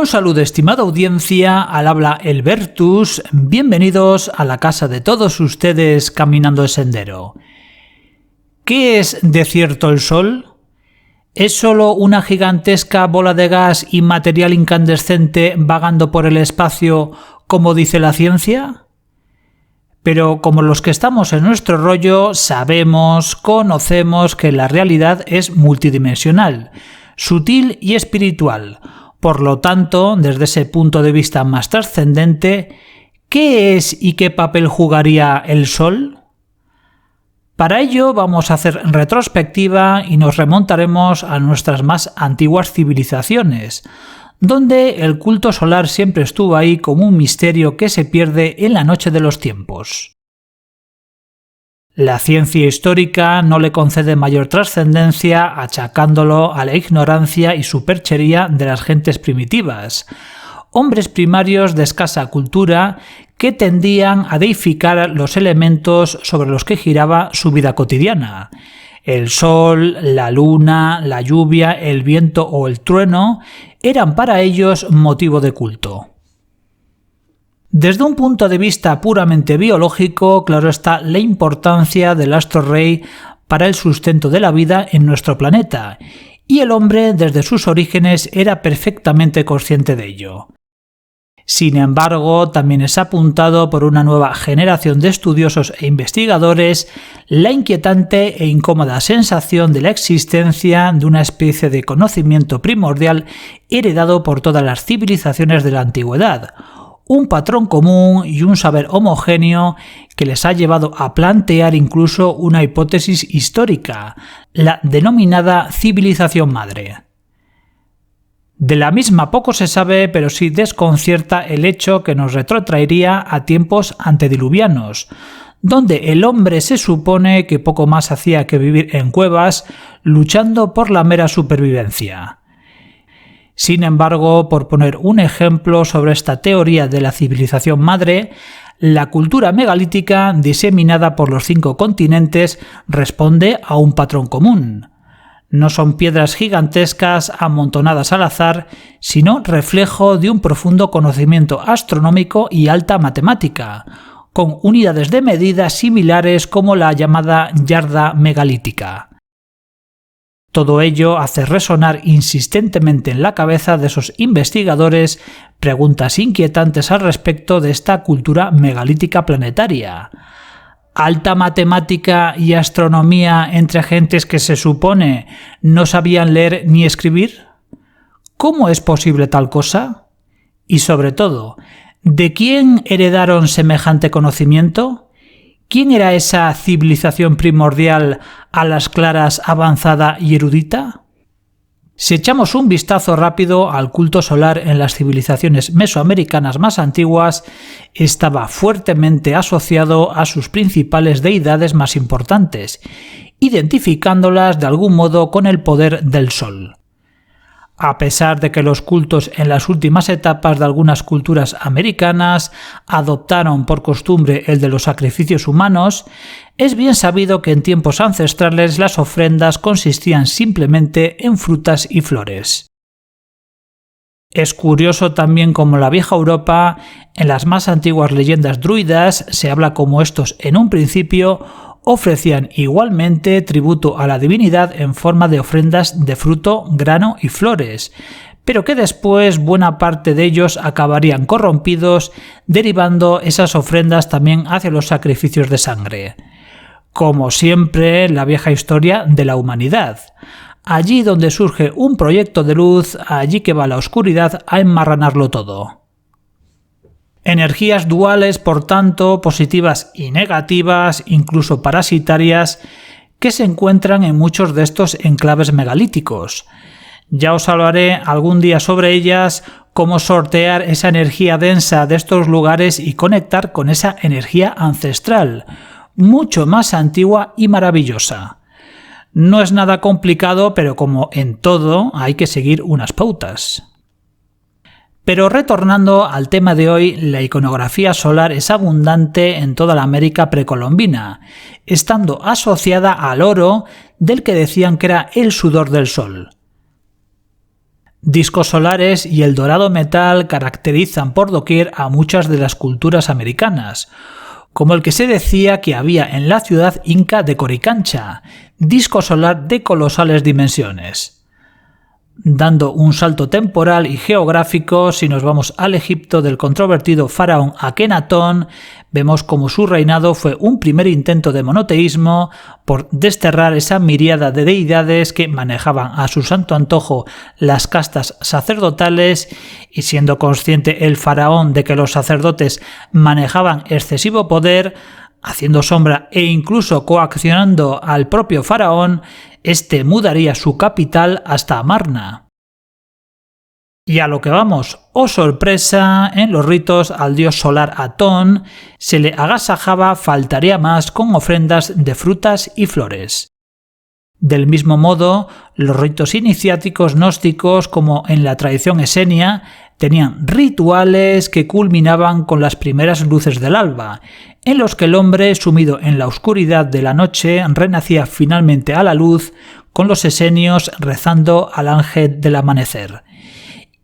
Un saludo, estimada audiencia, al habla Elbertus, bienvenidos a la casa de todos ustedes caminando el sendero. ¿Qué es de cierto el Sol? ¿Es solo una gigantesca bola de gas y material incandescente vagando por el espacio, como dice la ciencia? Pero como los que estamos en nuestro rollo sabemos, conocemos que la realidad es multidimensional, sutil y espiritual. Por lo tanto, desde ese punto de vista más trascendente, ¿qué es y qué papel jugaría el Sol? Para ello vamos a hacer retrospectiva y nos remontaremos a nuestras más antiguas civilizaciones, donde el culto solar siempre estuvo ahí como un misterio que se pierde en la noche de los tiempos. La ciencia histórica no le concede mayor trascendencia achacándolo a la ignorancia y superchería de las gentes primitivas, hombres primarios de escasa cultura que tendían a deificar los elementos sobre los que giraba su vida cotidiana. El sol, la luna, la lluvia, el viento o el trueno eran para ellos motivo de culto. Desde un punto de vista puramente biológico, claro está la importancia del astro rey para el sustento de la vida en nuestro planeta, y el hombre desde sus orígenes era perfectamente consciente de ello. Sin embargo, también es apuntado por una nueva generación de estudiosos e investigadores la inquietante e incómoda sensación de la existencia de una especie de conocimiento primordial heredado por todas las civilizaciones de la antigüedad, un patrón común y un saber homogéneo que les ha llevado a plantear incluso una hipótesis histórica, la denominada civilización madre. De la misma poco se sabe, pero sí desconcierta el hecho que nos retrotraería a tiempos antediluvianos, donde el hombre se supone que poco más hacía que vivir en cuevas, luchando por la mera supervivencia. Sin embargo, por poner un ejemplo sobre esta teoría de la civilización madre, la cultura megalítica diseminada por los 5 continentes responde a un patrón común. No son piedras gigantescas amontonadas al azar, sino reflejo de un profundo conocimiento astronómico y alta matemática, con unidades de medida similares como la llamada yarda megalítica. Todo ello hace resonar insistentemente en la cabeza de esos investigadores preguntas inquietantes al respecto de esta cultura megalítica planetaria. ¿Alta matemática y astronomía entre gentes que se supone no sabían leer ni escribir? ¿Cómo es posible tal cosa? Y sobre todo, ¿de quién heredaron semejante conocimiento? ¿Quién era esa civilización primordial a las claras, avanzada y erudita? Si echamos un vistazo rápido al culto solar en las civilizaciones mesoamericanas más antiguas, estaba fuertemente asociado a sus principales deidades más importantes, identificándolas de algún modo con el poder del sol. A pesar de que los cultos en las últimas etapas de algunas culturas americanas adoptaron por costumbre el de los sacrificios humanos, es bien sabido que en tiempos ancestrales las ofrendas consistían simplemente en frutas y flores. Es curioso también cómo la vieja Europa, en las más antiguas leyendas druidas, se habla como estos en un principio ofrecían igualmente tributo a la divinidad en forma de ofrendas de fruto, grano y flores, pero que después buena parte de ellos acabarían corrompidos, derivando esas ofrendas también hacia los sacrificios de sangre. Como siempre, la vieja historia de la humanidad. Allí donde surge un proyecto de luz, allí que va la oscuridad a enmarranarlo todo. Energías duales, por tanto, positivas y negativas, incluso parasitarias, que se encuentran en muchos de estos enclaves megalíticos. Ya os hablaré algún día sobre ellas, cómo sortear esa energía densa de estos lugares y conectar con esa energía ancestral, mucho más antigua y maravillosa. No es nada complicado, pero como en todo, hay que seguir unas pautas. Pero retornando al tema de hoy, la iconografía solar es abundante en toda la América precolombina, estando asociada al oro, del que decían que era el sudor del sol. Discos solares y el dorado metal caracterizan por doquier a muchas de las culturas americanas, como el que se decía que había en la ciudad inca de Coricancha, disco solar de colosales dimensiones. Dando un salto temporal y geográfico, si nos vamos al Egipto del controvertido faraón Akenatón, vemos como su reinado fue un primer intento de monoteísmo por desterrar esa miríada de deidades que manejaban a su santo antojo las castas sacerdotales, y siendo consciente el faraón de que los sacerdotes manejaban excesivo poder, haciendo sombra e incluso coaccionando al propio faraón, este mudaría su capital hasta Amarna. Y a lo que vamos, oh sorpresa, en los ritos al dios solar Atón se le agasajaba, faltaría más, con ofrendas de frutas y flores. Del mismo modo, los ritos iniciáticos gnósticos, como en la tradición esenia, tenían rituales que culminaban con las primeras luces del alba, en los que el hombre, sumido en la oscuridad de la noche, renacía finalmente a la luz, con los esenios rezando al ángel del amanecer.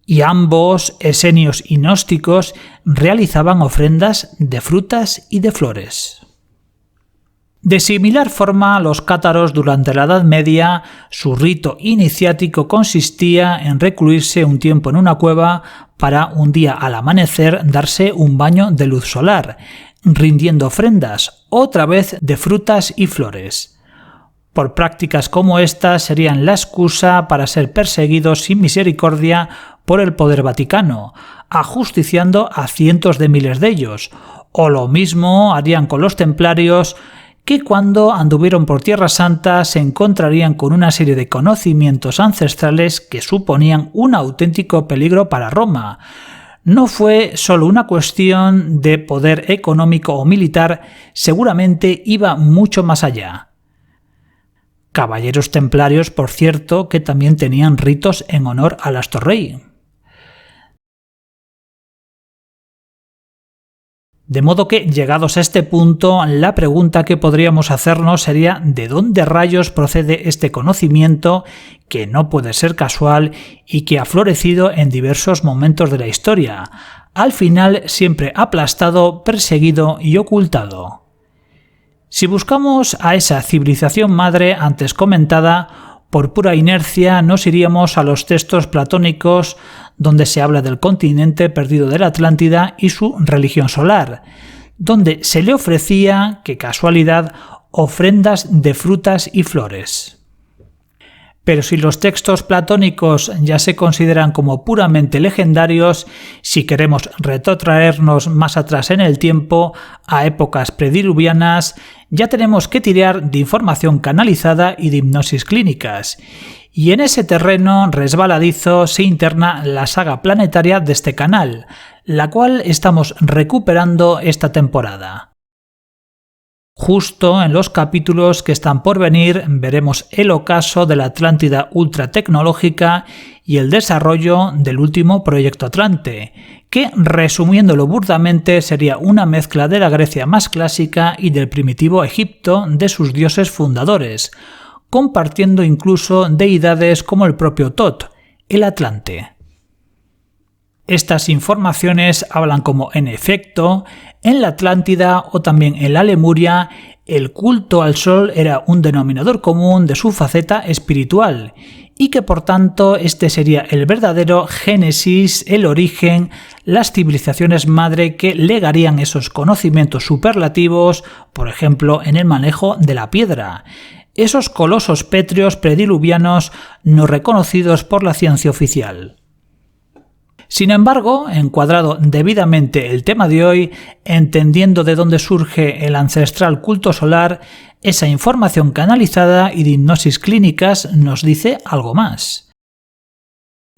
Y ambos, esenios y gnósticos, realizaban ofrendas de frutas y de flores. De similar forma, los cátaros durante la Edad Media, su rito iniciático consistía en recluirse un tiempo en una cueva para un día al amanecer darse un baño de luz solar, rindiendo ofrendas, otra vez de frutas y flores. Por prácticas como esta serían la excusa para ser perseguidos sin misericordia por el poder vaticano, ajusticiando a cientos de miles de ellos, o lo mismo harían con los templarios, que cuando anduvieron por Tierra Santa se encontrarían con una serie de conocimientos ancestrales que suponían un auténtico peligro para Roma. No fue solo una cuestión de poder económico o militar, seguramente iba mucho más allá. Caballeros templarios, por cierto, que también tenían ritos en honor al Astorrey. De modo que, llegados a este punto, la pregunta que podríamos hacernos sería ¿de dónde rayos procede este conocimiento que no puede ser casual y que ha florecido en diversos momentos de la historia, al final siempre aplastado, perseguido y ocultado? Si buscamos a esa civilización madre antes comentada, por pura inercia nos iríamos a los textos platónicos donde se habla del continente perdido de la Atlántida y su religión solar, donde se le ofrecía, qué casualidad, ofrendas de frutas y flores. Pero si los textos platónicos ya se consideran como puramente legendarios, si queremos retrotraernos más atrás en el tiempo, a épocas prediluvianas, ya tenemos que tirar de información canalizada y de hipnosis clínicas. Y en ese terreno resbaladizo se interna la saga planetaria de este canal, la cual estamos recuperando esta temporada. Justo en los capítulos que están por venir veremos el ocaso de la Atlántida ultratecnológica y el desarrollo del último proyecto Atlante, que, resumiéndolo burdamente, sería una mezcla de la Grecia más clásica y del primitivo Egipto de sus dioses fundadores, compartiendo incluso deidades como el propio Tot, el Atlante. Estas informaciones hablan como, en efecto, en la Atlántida o también en la Lemuria, el culto al sol era un denominador común de su faceta espiritual, y que por tanto este sería el verdadero génesis, el origen, las civilizaciones madre que legarían esos conocimientos superlativos, por ejemplo, en el manejo de la piedra. esos colosos pétreos prediluvianos no reconocidos por la ciencia oficial. Sin embargo, encuadrado debidamente el tema de hoy, entendiendo de dónde surge el ancestral culto solar, esa información canalizada y de hipnosis clínicas nos dice algo más.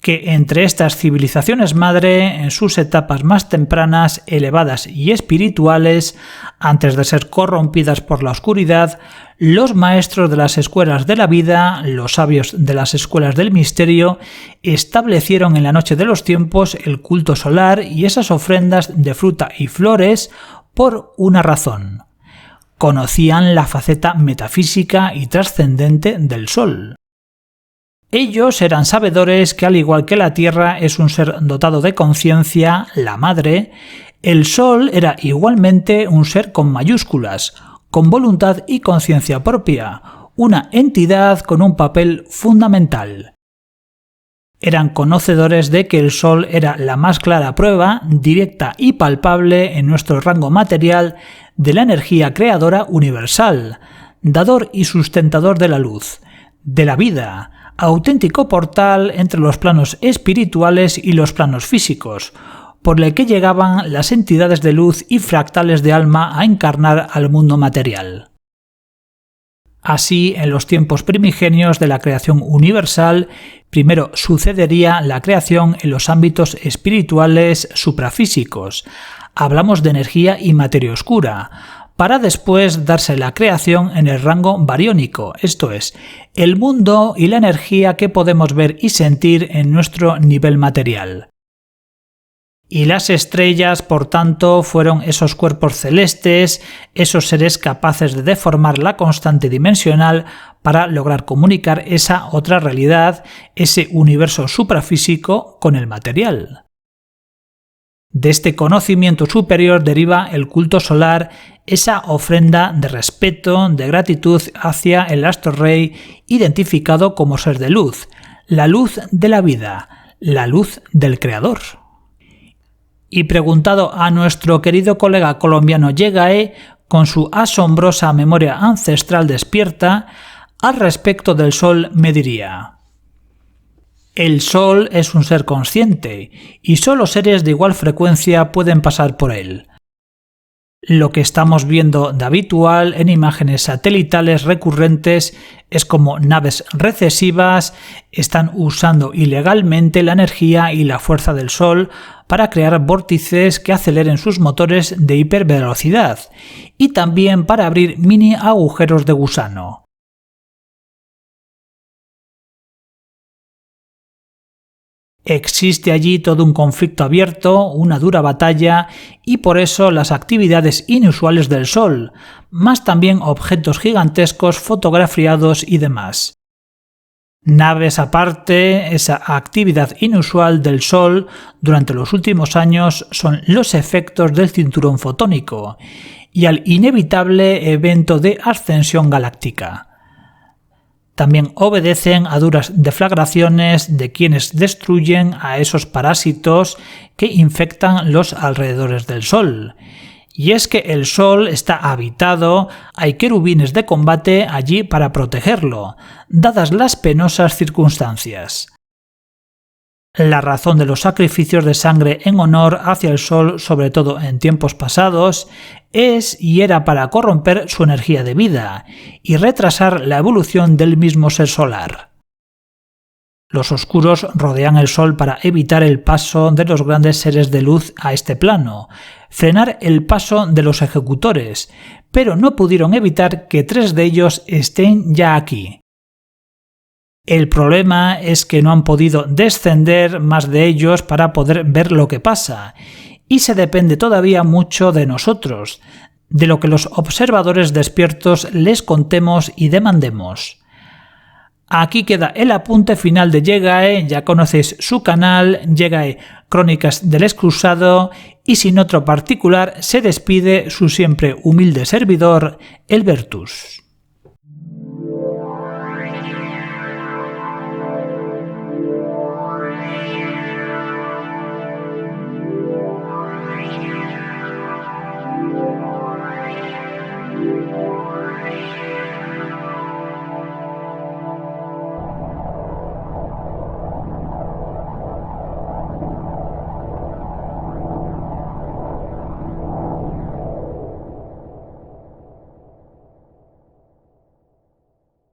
Que entre estas civilizaciones madre, en sus etapas más tempranas, elevadas y espirituales, antes de ser corrompidas por la oscuridad, los maestros de las escuelas de la vida, los sabios de las escuelas del misterio, establecieron en la noche de los tiempos el culto solar y esas ofrendas de fruta y flores por una razón. Conocían la faceta metafísica y trascendente del sol. Ellos eran sabedores que, al igual que la Tierra es un ser dotado de conciencia, la madre, el Sol era igualmente un ser con mayúsculas, con voluntad y conciencia propia, una entidad con un papel fundamental. Eran conocedores de que el Sol era la más clara prueba, directa y palpable en nuestro rango material, de la energía creadora universal, dador y sustentador de la luz, de la vida, auténtico portal entre los planos espirituales y los planos físicos, por el que llegaban las entidades de luz y fractales de alma a encarnar al mundo material. Así, en los tiempos primigenios de la creación universal, primero sucedería la creación en los ámbitos espirituales suprafísicos. Hablamos de energía y materia oscura, para después darse la creación en el rango bariónico, esto es, el mundo y la energía que podemos ver y sentir en nuestro nivel material. Y las estrellas, por tanto, fueron esos cuerpos celestes, esos seres capaces de deformar la constante dimensional para lograr comunicar esa otra realidad, ese universo suprafísico con el material. De este conocimiento superior deriva el culto solar, esa ofrenda de respeto, de gratitud hacia el astro rey identificado como ser de luz, la luz de la vida, la luz del Creador. Y preguntado a nuestro querido colega colombiano Yegae, con su asombrosa memoria ancestral despierta, al respecto del Sol me diría: el Sol es un ser consciente, y solo seres de igual frecuencia pueden pasar por él. Lo que estamos viendo de habitual en imágenes satelitales recurrentes es como naves recesivas están usando ilegalmente la energía y la fuerza del Sol para crear vórtices que aceleren sus motores de hipervelocidad y también para abrir mini agujeros de gusano. Existe allí todo un conflicto abierto, una dura batalla, y por eso las actividades inusuales del Sol, más también objetos gigantescos fotografiados y demás. Naves aparte, esa actividad inusual del Sol durante los últimos años son los efectos del cinturón fotónico y al inevitable evento de ascensión galáctica. También obedecen a duras deflagraciones de quienes destruyen a esos parásitos que infectan los alrededores del Sol. Y es que el Sol está habitado, hay querubines de combate allí para protegerlo, dadas las penosas circunstancias. La razón de los sacrificios de sangre en honor hacia el Sol, sobre todo en tiempos pasados, es y era para corromper su energía de vida y retrasar la evolución del mismo ser solar. Los oscuros rodean el Sol para evitar el paso de los grandes seres de luz a este plano, frenar el paso de los ejecutores, pero no pudieron evitar que 3 de ellos estén ya aquí. El problema es que no han podido descender más de ellos para poder ver lo que pasa, y se depende todavía mucho de nosotros, de lo que los observadores despiertos les contemos y demandemos. Aquí queda el apunte final de Yegae, ya conocéis su canal, Yegae Crónicas del Excusado, y sin otro particular se despide su siempre humilde servidor, el Vertus.